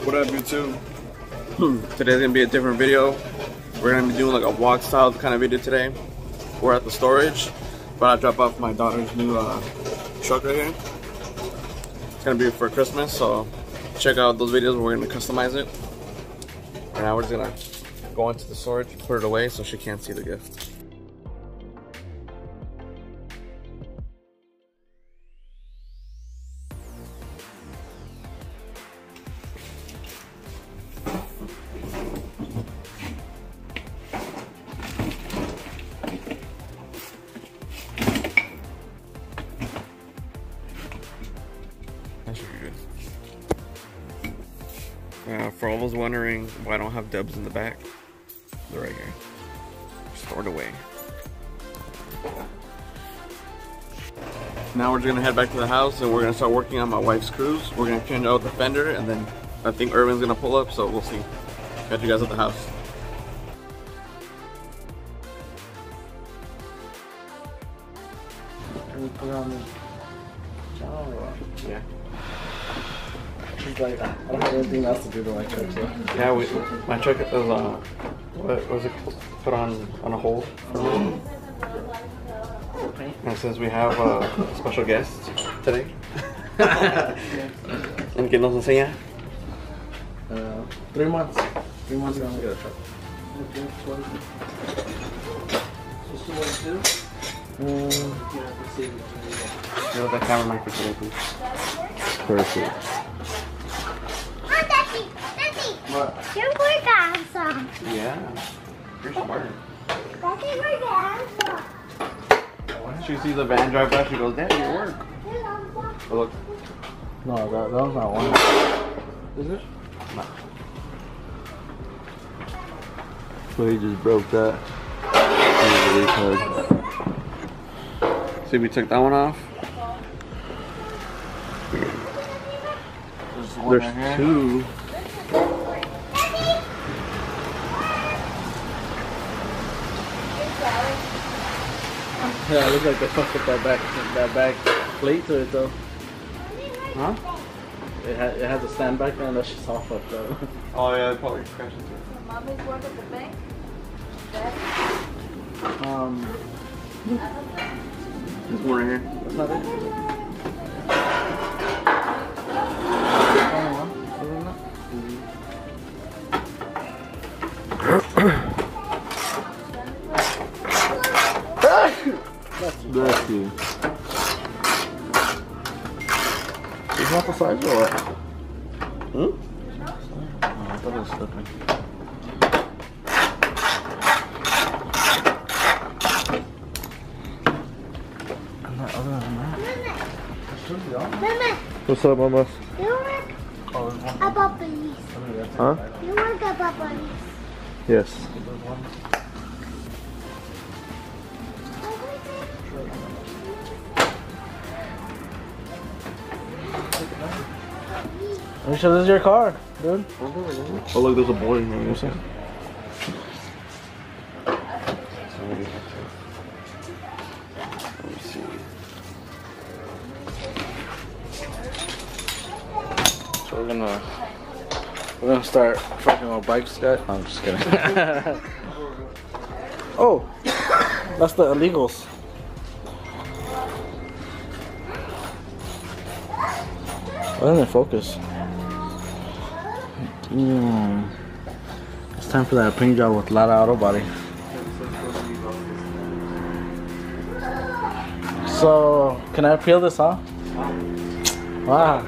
What up, YouTube? Today's gonna be a different video. We're gonna be doing like a walk style kind of video today. We're at the storage, but I drop off my daughter's new truck right here. It's gonna be for Christmas, so check out those videos where we're gonna customize it. And now we're just gonna go into the storage, put it away so she can't see the gift. For all those wondering why I don't have dubs in the back, they're right here, stored away. Now we're just gonna head back to the house and we're gonna start working on my wife's screws. We're gonna change out the fender and then I think Irvin's gonna pull up, so we'll see. Catch you guys at the house. Can we put on the channel? Yeah. She's like, I don't have anything else to do to my truck, so. Yeah, my truck is, what was it called? Put on a hold for a minute. Okay. And since we have a special guest today. ¿En qué nos enseña? 3 months. 3 months ago, I'm gonna get a truck. Just to You're the cameraman for today, please. Perfect. What? You work awesome. Yeah. You're smart. Daddy work awesome. She sees the van drive by, she goes, Daddy, you work. Oh, look. No, that was not one. Is it? No. So he just broke that. See, we took that one off. There's right two. Yeah, it looks like they fucked up that back plate to it though. Huh? It has a stand back there and that's just all fucked up. Oh yeah, it probably crashed into it. Mommy's work at the bank? There's one right here. That's not it. Bless you. Is that the size or what? Hmm? Oh, I thought it was slipping. Other than that, what's up, Mama? You work about police. Huh? You work about police. Yes. Are you sure this is your car, dude? Oh look, there's a boy in there. See? Let me see. So we're gonna start fucking with bikes, guys. I'm just kidding. Oh, that's the illegals. Why didn't they focus? Damn. It's time for that paint job with a lot of auto body. So, can I peel this off? Wow.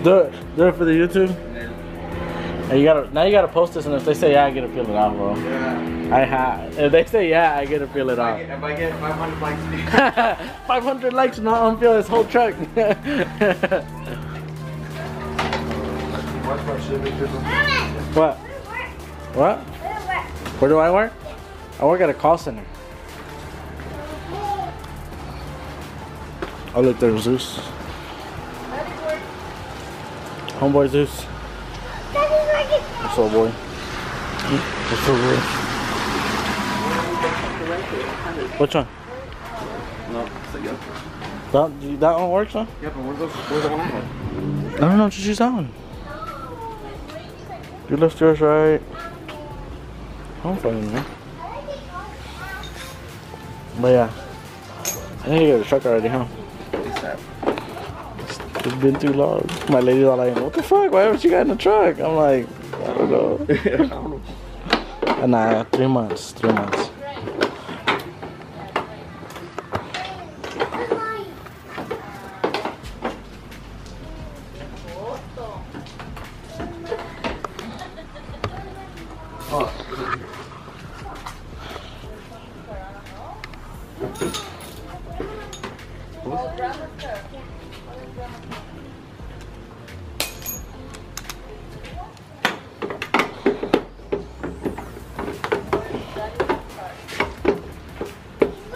Do it for the YouTube. And now you gotta post this, and if they say yeah, I get to peel it off, bro. Yeah. If they say yeah, I get to peel it off. If I get 500 likes, 500 likes and I'll unpeel this whole truck. What? What? Where do I work? I work at a call center. Oh look, there's Zeus. Homeboy Zeus. What's up, boy? What's up, boy? Which one? No, it's a That one works, huh? Yeah, but where's the one I had? I don't know, just use that one. You left yours right. I don't fucking know. But yeah. I think you got a truck already, huh? It's been too long. My lady's all like, what the fuck? Why haven't you got in the truck? I'm like, I don't know. I don't know. Nah, 3 months. 3 months.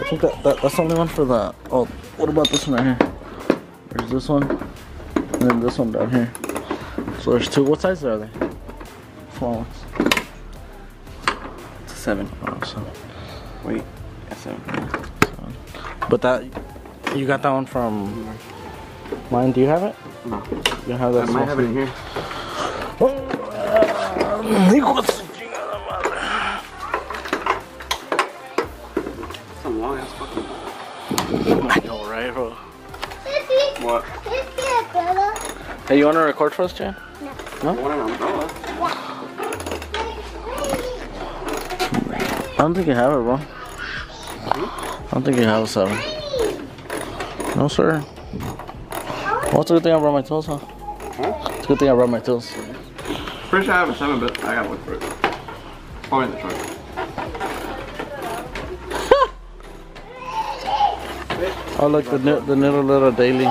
I think that's the only one for the. Oh, what about this one right here? There's this one, and then this one down here. So there's 2. What size are they? Small ones. It's a 7. Oh, so. Wait, a 7. But that, you got that one from mine. Do you have it? No. You don't have that. I might have it in here. Some long ass fucking. I know, right, bro? What? Hey, you want to record for us, Jan? No? You want an umbrella? I don't think you have it, bro. I don't think you have a 7. No, sir. Well, it's a good thing I brought my tools, huh? Huh? It's a good thing I brought my tools. Pretty sure I have a 7, but I gotta look for it. Probably in the truck. Oh, look, the little daily.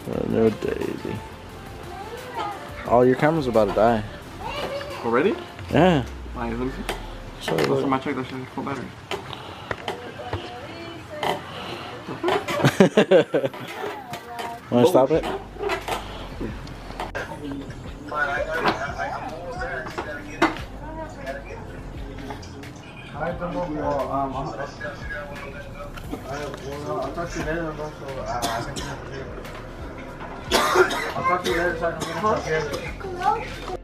The new daily. Oh, your camera's about to die. Already? Yeah. Why, let me see. So, Last time I checked, that shit had full battery. want to stop it? Alright, I'll talk to you later, bro. I'll talk to you later so I can get it.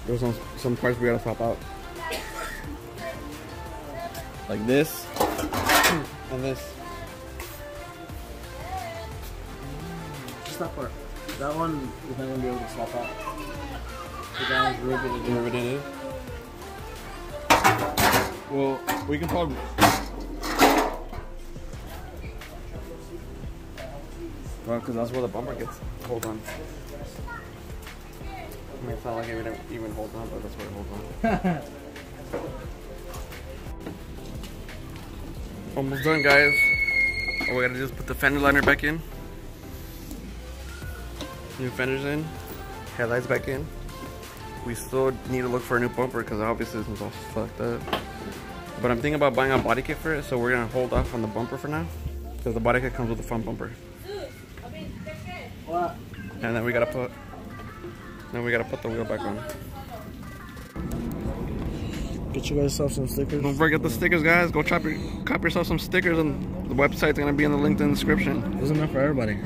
There's some parts we gotta swap out. Like this and this. Just that part. That one is not going to be able to swap out. So that one's really good to do. Whatever it is. Well, we can probably. Well, because that's where the bumper gets hold on. I mean, it's not like it would even hold on, but that's where it holds on. Almost done, guys. Oh, we gotta just put the fender liner back in. New fenders in. Headlights back in. We still need to look for a new bumper because obviously this one's all fucked up. But I'm thinking about buying a body kit for it, so we're gonna hold off on the bumper for now. Because the body kit comes with a front bumper. What? And then we gotta put the wheel back on. Get you guys some stickers. Don't forget the stickers, guys. Go cop yourself some stickers, and the website's gonna be in the link in the description. Isn't that for everybody?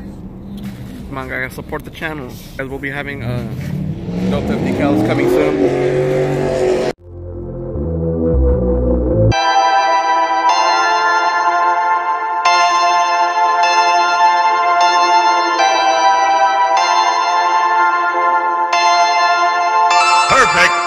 Come on, guys, support the channel. Guys, we'll be having Delta decals coming soon. Perfect.